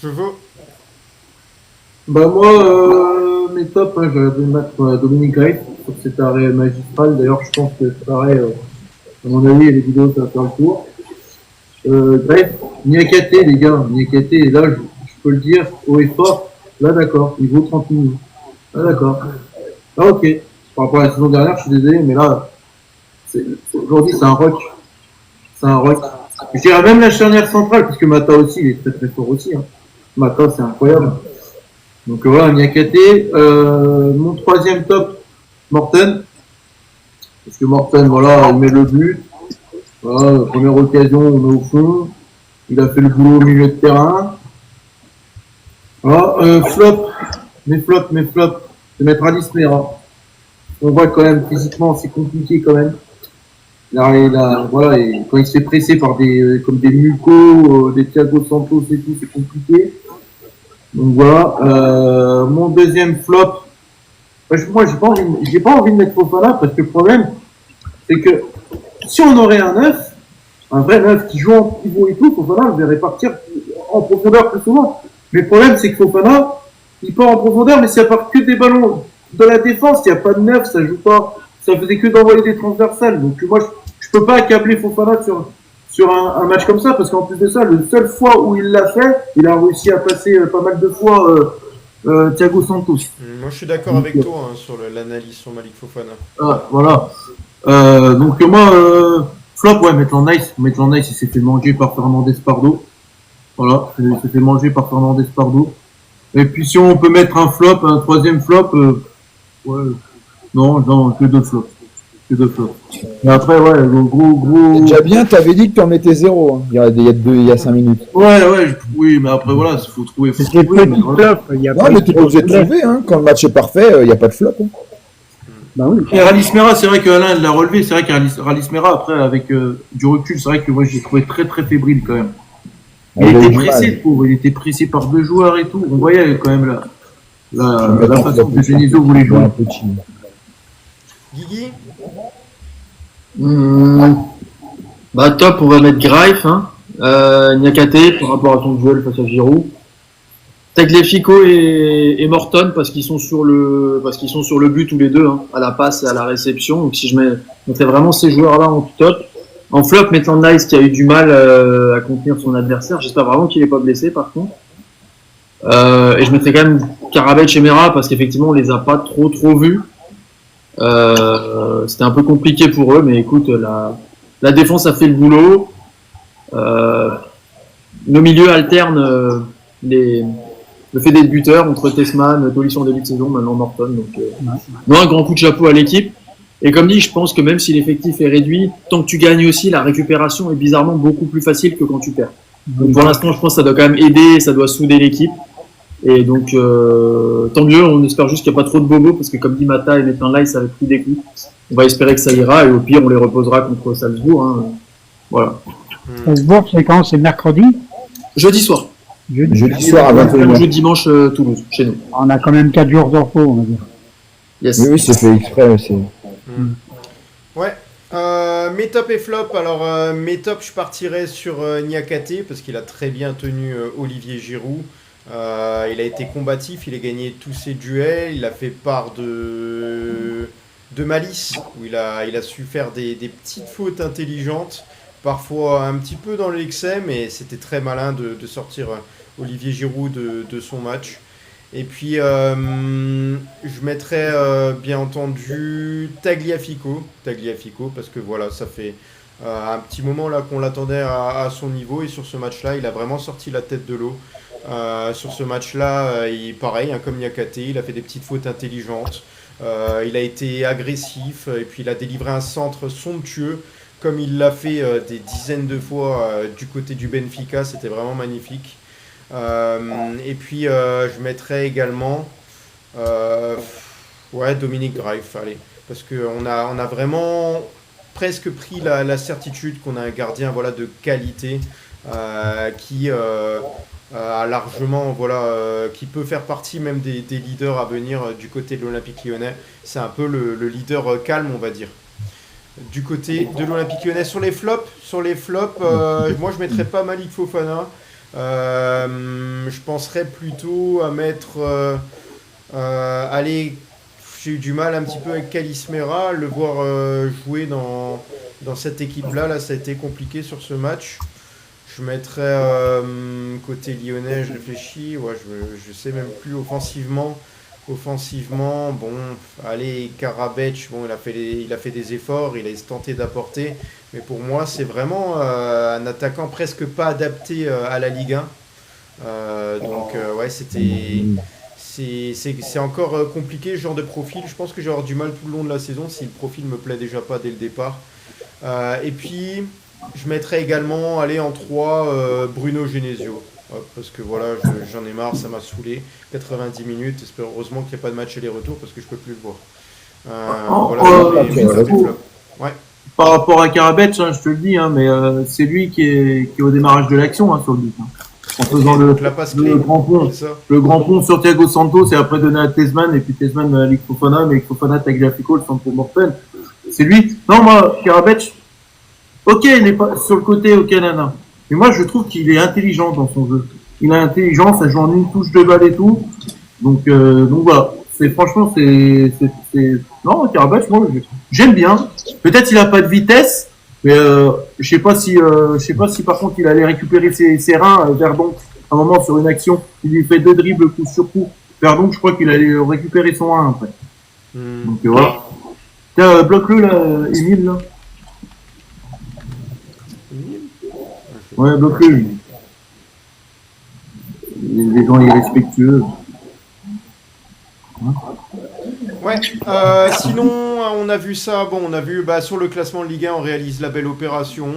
Je veux. Bah moi, mes tops, hein, j'aurais dû mettre Dominique Greif. Je trouve que c'est arrêt magistral. D'ailleurs, je pense que cet arrêt, à mon avis, les vidéos, ça va faire le tour. Bref, Niakate, les gars, Niakate, là, je peux le dire haut et fort. Là, d'accord, il vaut 30 millions. Là, d'accord. Là, ok. Par rapport à la saison dernière, je suis désolé, mais là, aujourd'hui, c'est un rock. C'est un rock. Je dirais même la charnière centrale, parce que Mata aussi, il est très très fort aussi. Hein. Mata, c'est incroyable. Donc voilà, Niakate. Mon troisième top, Morten. Parce que Morten, voilà, il met le but. Voilà, première occasion, on met au fond. Il a fait le boulot au milieu de terrain. Voilà, flop. Mes flops. Je vais mettre Alice Mera. On voit quand même, physiquement, c'est compliqué quand même. Voilà, et quand il se fait presser par comme des Muco, des Thiago Santos et tout, c'est compliqué. Donc voilà. Mon deuxième flop, moi j'ai pas envie de mettre Fofana parce que le problème, c'est que si on aurait un vrai neuf qui joue en pivot et tout, Fofana le verrait partir en profondeur plus souvent. Mais le problème, c'est que Fofana, il part en profondeur, mais s'il n'y a pas que des ballons de la défense, il n'y a pas de neuf, ça joue pas, ça faisait que d'envoyer des transversales. Donc moi, je peux pas accabler Fofana sur un match comme ça, parce qu'en plus de ça, le seul fois où il l'a fait, il a réussi à passer pas mal de fois Thiago Santos. Moi, je suis d'accord avec toi hein, sur l'analyse sur Malik Fofana. Ah, voilà. Donc moi, flop, ouais, Maitland Nice, il s'est fait manger par Fernandez Pardo. Voilà, il s'est fait manger par Fernandez Pardo. Et puis si on peut mettre un flop, un troisième flop, ouais, Non, que deux flops. Mais après, ouais, gros. Déjà bien, t'avais dit que tu en mettais 0 hein, il y a 5 minutes. Oui, mais après, voilà, il faut trouver. C'est des petits flops. Il y a Non, pas mais de tu peux obligé de flop. trouver, hein. Quand le match est parfait, il n'y a pas de flop. Hein. Bah oui. Et Ralis Mera, c'est vrai qu'Alain l'a relevé. C'est vrai qu'Ralis Mera, après, avec du recul, c'est vrai que moi, j'ai trouvé très, très fébrile quand même. Il a eu était du pressé, mal. le pauvre. Il était pressé par 2 joueurs et tout. On voyait quand même la Attends, façon que Genesio voulait jouer. un petit. Guigui? Bah top, on va mettre Greif, hein. Niakate par rapport à son duel face à Giroud. Tagliafico et Morton parce qu'ils sont sur le but tous les deux, hein, à la passe et à la réception. Donc si je mettrais vraiment ces joueurs-là en top. En flop, mettant Nice qui a eu du mal à contenir son adversaire. J'espère vraiment qu'il n'est pas blessé par contre. Et je mettrais quand même Karabec et Mera parce qu'effectivement on les a pas trop vus. C'était un peu compliqué pour eux, mais écoute, la défense a fait le boulot. Nos milieux alternent le fait d'être buteur entre Tessman, Tolisso en début de saison, maintenant Morton. Donc, non, un grand coup de chapeau à l'équipe. Et comme dit, je pense que même si l'effectif est réduit, tant que tu gagnes aussi, la récupération est bizarrement beaucoup plus facile que quand tu perds. Donc pour l'instant, je pense que ça doit quand même aider, ça doit souder l'équipe. Et donc, tant mieux, on espère juste qu'il n'y a pas trop de bobos, parce que comme dit Mata et Metin Lice avec pris des coups, on va espérer que ça ira, et au pire, on les reposera contre Salzbourg. Hein. Voilà. Salzbourg, c'est quand? C'est mercredi? Jeudi soir. Jeudi soir à 21h. Jeudi dimanche, Toulouse, chez nous. On a quand même 4 jours de repos, on va dire. Yes. Oui, c'est fait exprès aussi. Ouais. Mes top et flop. Alors, mes top, je partirais sur Niakate parce qu'il a très bien tenu Olivier Giroud. Il a été combatif, il a gagné tous ses duels, il a fait part de malice, où il a su faire des petites fautes intelligentes, parfois un petit peu dans l'excès, mais c'était très malin de sortir Olivier Giroud de son match. Et puis, je mettrais bien entendu Tagliafico, parce que voilà, ça fait un petit moment là qu'on l'attendait à son niveau, et sur ce match-là, il a vraiment sorti la tête de l'eau. Sur ce match-là, pareil, hein, comme Niakate, il a fait des petites fautes intelligentes, il a été agressif, et puis il a délivré un centre somptueux, comme il l'a fait des dizaines de fois du côté du Benfica, c'était vraiment magnifique. Et puis je mettrais également Dominique Greif, allez, parce qu'on a vraiment presque pris la certitude qu'on a un gardien voilà, de qualité qui a largement qui peut faire partie même des leaders à venir du côté de l'Olympique Lyonnais. C'est un peu le leader calme, on va dire, du côté de l'Olympique Lyonnais. Sur les flops, moi je mettrais pas Malik Fofana. Je penserais plutôt à mettre j'ai eu du mal un petit peu avec Kalis Mera, le voir jouer dans cette équipe-là. Là, ça a été compliqué sur ce match. Je mettrais côté lyonnais, je réfléchis, je sais même plus offensivement, bon, allez, Karabec, bon, il a fait des efforts, il a tenté d'apporter, mais pour moi, c'est vraiment un attaquant presque pas adapté à la Ligue 1. C'est encore compliqué, ce genre de profil. Je pense que j'ai avoir du mal tout le long de la saison si le profil me plaît déjà pas dès le départ. Et puis, je mettrais également, en 3, Bruno Genesio. Parce que voilà, j'en ai marre, ça m'a saoulé. 90 minutes, heureusement qu'il n'y a pas de match aller-retour parce que je peux plus le voir. Par rapport à Karabec, hein, je te le dis, hein, mais c'est lui qui est au démarrage de l'action sur le but. Hein. En faisant le grand pont sur Thiago Santos et après donner à Tessman, et puis Tessman à Lick Fofana, mais Fofana Tagliafico, le centre pour Mortel. C'est lui. Non, moi, Karabec, ok, il est pas sur le côté, ok, nana. Mais moi, je trouve qu'il est intelligent dans son jeu. Il est intelligent, ça joue en une touche de balle et tout. Donc voilà. Franchement, non, Karabec, moi, j'aime bien. Peut-être il a pas de vitesse, mais je sais pas si par contre il allait récupérer ses reins. Verdon, à un moment sur une action, il lui fait 2 dribbles coup sur coup. Verdon, je crois qu'il allait récupérer son rein après. Donc voilà. Tiens, bloque-le là, Émile là. Ouais, bloque-le. Les gens irrespectueux. Ouais, Sinon, on a vu ça. Bon, on a vu sur le classement de Ligue 1, on réalise la belle opération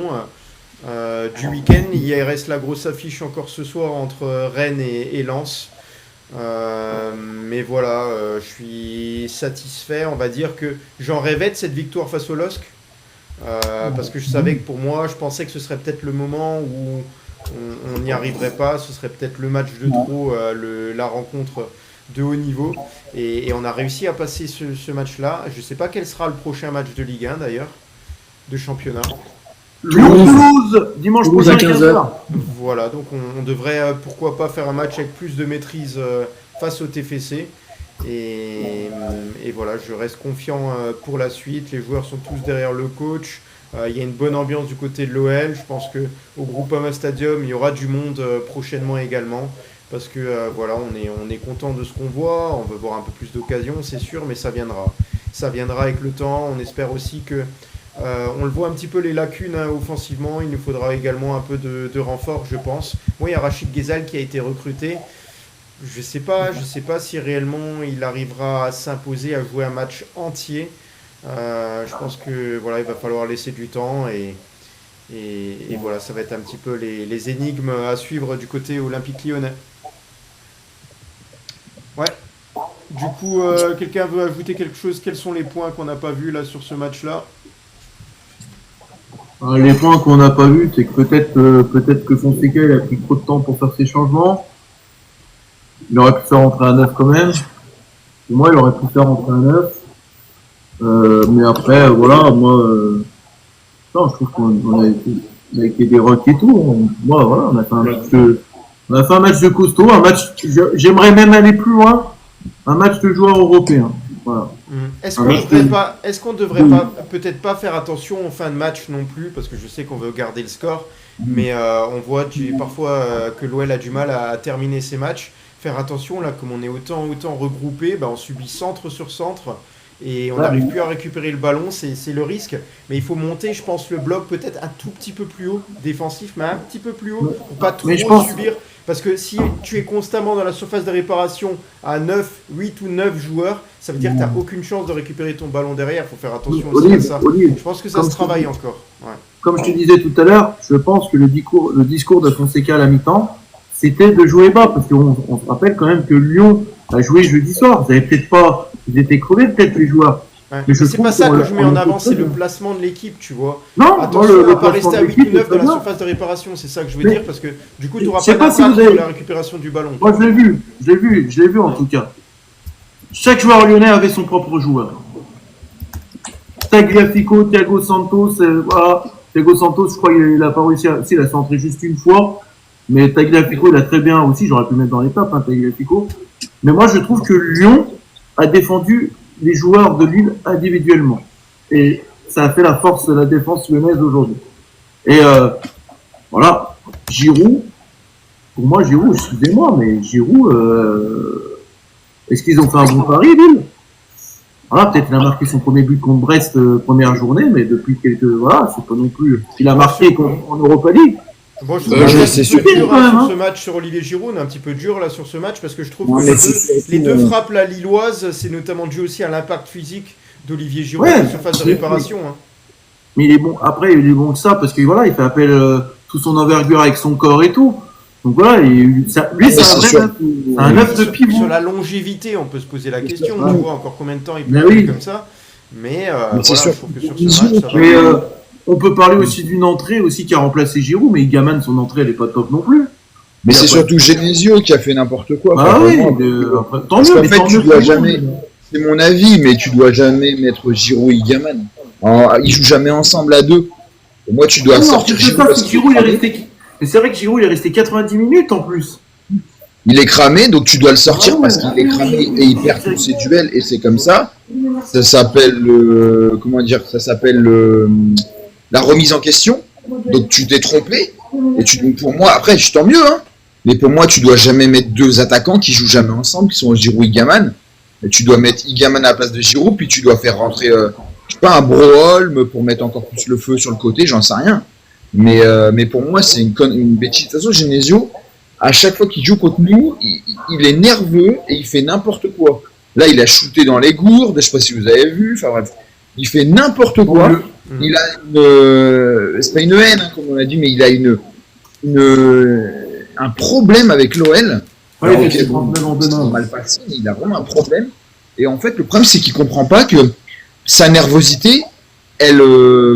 du week-end. Il reste la grosse affiche encore ce soir entre Rennes et Lens. Mais voilà, je suis satisfait. On va dire que j'en rêvais de cette victoire face au LOSC. Parce que je savais que pour moi, je pensais que ce serait peut-être le moment où on n'y arriverait pas. Ce serait peut-être le match de trop, la rencontre de haut niveau. Et on a réussi à passer ce match-là. Je ne sais pas quel sera le prochain match de Ligue 1 d'ailleurs, de championnat. Toulouse, dimanche prochain à 15h. Voilà, donc on devrait pourquoi pas faire un match avec plus de maîtrise face au TFC. Et voilà, je reste confiant pour la suite. Les joueurs sont tous derrière le coach. Il y a une bonne ambiance du côté de l'OL. Je pense qu'au Groupama Stadium, il y aura du monde prochainement également. Parce que voilà, on est content de ce qu'on voit. On veut voir un peu plus d'occasions, c'est sûr, mais ça viendra. Ça viendra avec le temps. On espère aussi que on le voit un petit peu les lacunes offensivement. Il nous faudra également un peu de renfort, je pense. Bon, il y a Rachid Ghezal qui a été recruté. Je sais pas si réellement il arrivera à s'imposer, à jouer un match entier. Je pense que voilà, il va falloir laisser du temps et voilà, ça va être un petit peu les énigmes à suivre du côté Olympique Lyonnais. Ouais. Du coup, quelqu'un veut ajouter quelque chose? Quels sont les points qu'on n'a pas vus là sur ce match-là? Les points qu'on n'a pas vus, c'est que peut-être que Fonseca il a pris trop de temps pour faire ses changements. Il aurait pu faire rentrer un 9 quand même. Pour moi, il aurait pu faire rentrer un 9. Mais après, voilà, moi, non, je trouve qu'on a été des rocks et tout. Moi, voilà, on a fait un match de costaud, un match, j'aimerais même aller plus loin, un match de joueurs européens. Voilà. Est-ce qu'on devrait pas peut-être pas faire attention en fin de match non plus, parce que je sais qu'on veut garder le score, mais on voit parfois que l'OL a du mal à terminer ses matchs. Faire attention là, comme on est autant regroupé, on subit centre sur centre et on n'arrive plus à récupérer le ballon, c'est le risque. Mais il faut monter, je pense, le bloc peut-être un tout petit peu plus haut, défensif, mais un petit peu plus haut, pour pas trop subir. Parce que si tu es constamment dans la surface de réparation à 8 ou 9 joueurs, ça veut dire que tu n'as aucune chance de récupérer ton ballon derrière. Il faut faire attention aussi à ça. Je pense que ça se travaille encore. Ouais. Comme je te disais tout à l'heure, je pense que le discours de Fonseca à la mi-temps, c'était de jouer bas. Parce qu'on se rappelle quand même que Lyon a joué jeudi soir. Ils étaient crevés peut-être les joueurs. Ouais. Mais c'est pas ça que je mets en avant, c'est le placement de l'équipe, tu vois. Non, attention, on va pas rester à 8 ou 9 dans la surface de réparation, c'est ça que je veux dire, parce que du coup, tu n'auras pas d'impact sur la récupération du ballon. Moi, je l'ai vu en tout cas. Chaque joueur lyonnais avait son propre joueur. Tagliafico, Thiago Santos, voilà. Thiago Santos, je crois qu'il a pas réussi il a centré juste une fois. Mais Tagliafico, il a très bien aussi, j'aurais pu le mettre dans les tops, Tagliafico. Mais moi, je trouve que Lyon a défendu les joueurs de Lille individuellement. Et ça a fait la force de la défense lyonnaise aujourd'hui. Et voilà, Giroud, pour moi, excusez-moi, mais Giroud, est-ce qu'ils ont fait un bon pari, Lille? Voilà, peut-être il a marqué son premier but contre Brest première journée, mais depuis voilà, c'est pas non plus. Il a marqué en Europa League. Bon, je trouve que c'est un peu dur sur ce match sur Olivier Giroud, on est un petit peu dur là sur ce match parce que je trouve que les deux frappes là lilloises, c'est notamment dû aussi à l'impact physique d'Olivier Giroud en surface de réparation. Hein. Mais il est bon. Après, il est bon que ça parce que voilà, il fait appel tout son envergure avec son corps et tout. Donc voilà, lui c'est un neuf de pivot. Sur la longévité, on peut se poser la question. On voit encore combien de temps il peut jouer comme ça. Mais voilà, je trouve que sur ce match, ça va. On peut parler aussi d'une entrée aussi qui a remplacé Giroud, mais Igaman, son entrée, elle est pas top non plus. Mais c'est surtout Genesio qui a fait n'importe quoi. Ah oui, tant mieux. En fait, tu dois jamais, c'est mon avis, mais tu dois jamais mettre Giroud et Igaman. Ils jouent jamais ensemble à deux. Et moi, tu dois sortir Giroud. Mais c'est vrai que Giroud, il est resté 90 minutes en plus. Il est cramé, donc tu dois le sortir parce qu'il est cramé et il perd tous ses duels, et c'est comme ça. Ça s'appelle la remise en question. Donc tu t'es trompé. Et pour moi, après, je tant mieux, hein. Mais pour moi, tu dois jamais mettre deux attaquants qui jouent jamais ensemble, qui sont Giroud et Igaman. Et tu dois mettre Igaman à la place de Giroud, puis tu dois faire rentrer, je sais pas, un Broholm pour mettre encore plus le feu sur le côté, j'en sais rien. Mais pour moi, c'est une bêtise. De toute façon, Genesio, à chaque fois qu'il joue contre nous, il est nerveux et il fait n'importe quoi. Là, il a shooté dans les gourdes, je sais pas si vous avez vu. Enfin bref, il fait n'importe quoi. Il a c'est pas une haine, hein, comme on a dit, mais il a un problème avec l'OL. Ouais, Okay, mal passé, il a vraiment un problème. Et en fait, le problème, c'est qu'il comprend pas que sa nervosité, elle,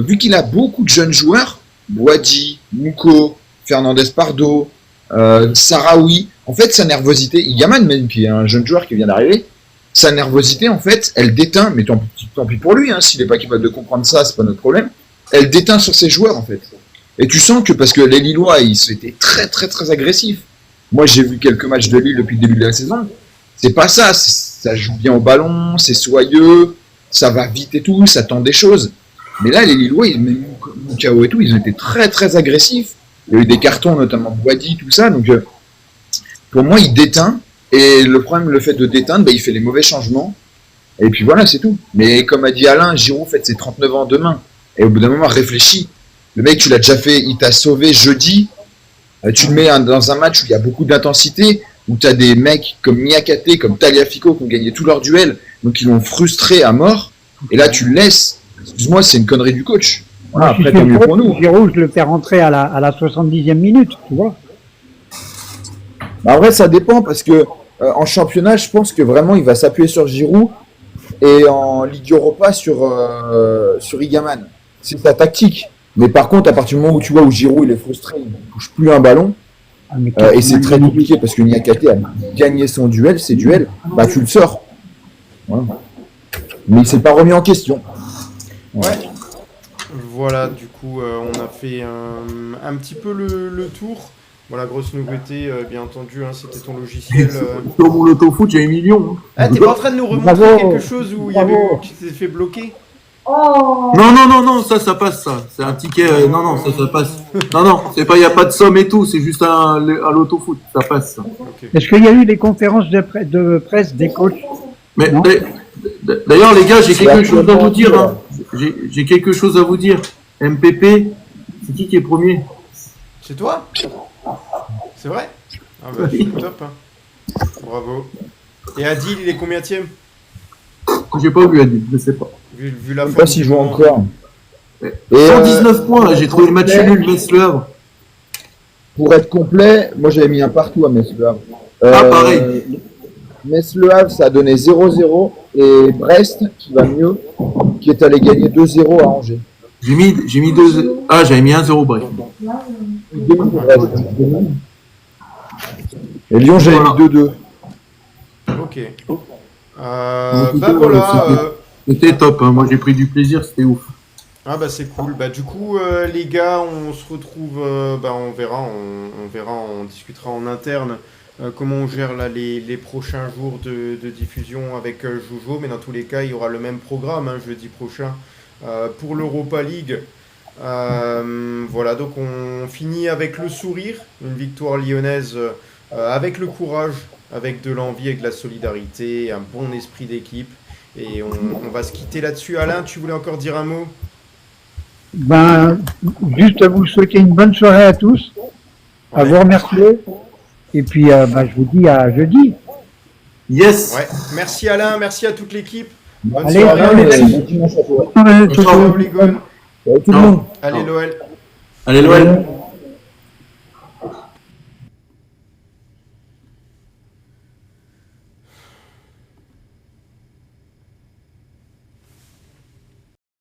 vu qu'il a beaucoup de jeunes joueurs, Boadi, Mouko, Fernandez Pardo, Sarawi, en fait, sa nervosité, Yaman même, qui est un jeune joueur qui vient d'arriver, sa nervosité, en fait, elle déteint, mais tant pis pour lui, hein, s'il n'est pas capable de comprendre ça, c'est pas notre problème, elle déteint sur ses joueurs, en fait. Et tu sens que, parce que les Lillois, ils étaient très, très, très agressifs. Moi, j'ai vu quelques matchs de Lille depuis le début de la saison. C'est pas ça. Ça joue bien au ballon, c'est soyeux, ça va vite et tout, ça tente des choses. Mais là, les Lillois, même Moukao et tout, ils ont été très, très agressifs. Il y a eu des cartons, notamment Boadi, tout ça. Donc, pour moi, il déteint. Et le problème, le fait de déteindre, il fait les mauvais changements. Et puis voilà, c'est tout. Mais comme a dit Alain, Giroud fait ses 39 ans demain. Et au bout d'un moment, réfléchis. Le mec, tu l'as déjà fait, il t'a sauvé jeudi. Tu le mets dans un match où il y a beaucoup d'intensité, où tu as des mecs comme Niakate, comme Tagliafico qui ont gagné tous leurs duels, donc ils l'ont frustré à mort. Et là, tu le laisses. Excuse-moi, c'est une connerie du coach. Voilà, après, tant mieux pour nous. Giroud, je le fais rentrer à la 70e minute, tu vois. En vrai, ça dépend parce que en championnat, je pense que vraiment, il va s'appuyer sur Giroud et en Ligue Europa sur Igaman. C'est sa tactique. Mais par contre, à partir du moment où tu vois où Giroud il est frustré, il ne touche plus un ballon, et c'est très compliqué parce que Niakate a gagné ses duels, bah tu le sors. Voilà. Mais il s'est pas remis en question. Ouais. Voilà, du coup, on a fait un petit peu le tour. Voilà, grosse nouveauté, bien entendu, hein, c'était ton logiciel. Sur mon auto-foot, j'ai 1 million. Ah, t'es pas en train de nous remontrer quelque chose où il y avait qui s'est fait bloquer? Non, ça passe, ça. C'est un ticket, non, ça passe. Non, c'est pas, il n'y a pas de somme et tout, c'est juste à l'autofoot, ça passe. Ça. Okay. Est-ce qu'il y a eu des conférences de presse des coachs? Mais d'ailleurs, les gars, j'ai quelque chose à vous dire. Hein. J'ai quelque chose à vous dire. MPP, c'est qui est premier? C'est toi? C'est vrai? Ah bah, c'est top, hein. Bravo. Et Adil, il est combienième? J'ai pas vu Adil, je sais pas. Vu la je sais pas s'il joue encore. Et 119 points, là, j'ai trouvé le match nul, Metz-Le Havre. Pour être complet, moi j'avais mis un partout à Metz-Le Havre. Pareil. Metz-Le Havre, ça a donné 0-0. Et Brest, qui va mieux, qui est allé gagner 2-0 à Angers. J'ai mis 2. Ah, j'avais mis 1-0 Brest. Et Lyon, j'avais mis 2-2. Ok. Bah voilà. C'était top, hein. Moi j'ai pris du plaisir, c'était ouf. Ah bah c'est cool. Bah du coup les gars, on se retrouve, on verra, on discutera en interne comment on gère là les prochains jours de diffusion avec Jojo, mais dans tous les cas il y aura le même programme hein, jeudi prochain pour l'Europa League. Voilà, donc on finit avec le sourire, une victoire lyonnaise avec le courage, avec de l'envie, avec de la solidarité, un bon esprit d'équipe. Et on va se quitter là-dessus. Alain, tu voulais encore dire un mot? Juste à vous souhaiter une bonne soirée à tous, à vous remercier, et puis je vous dis à jeudi. Yes. Ouais. Merci Alain, merci à toute l'équipe. Bonne Allez, soirée. allez, Ciao les gars. Tout le monde. Allez Noël. Allez, Noël.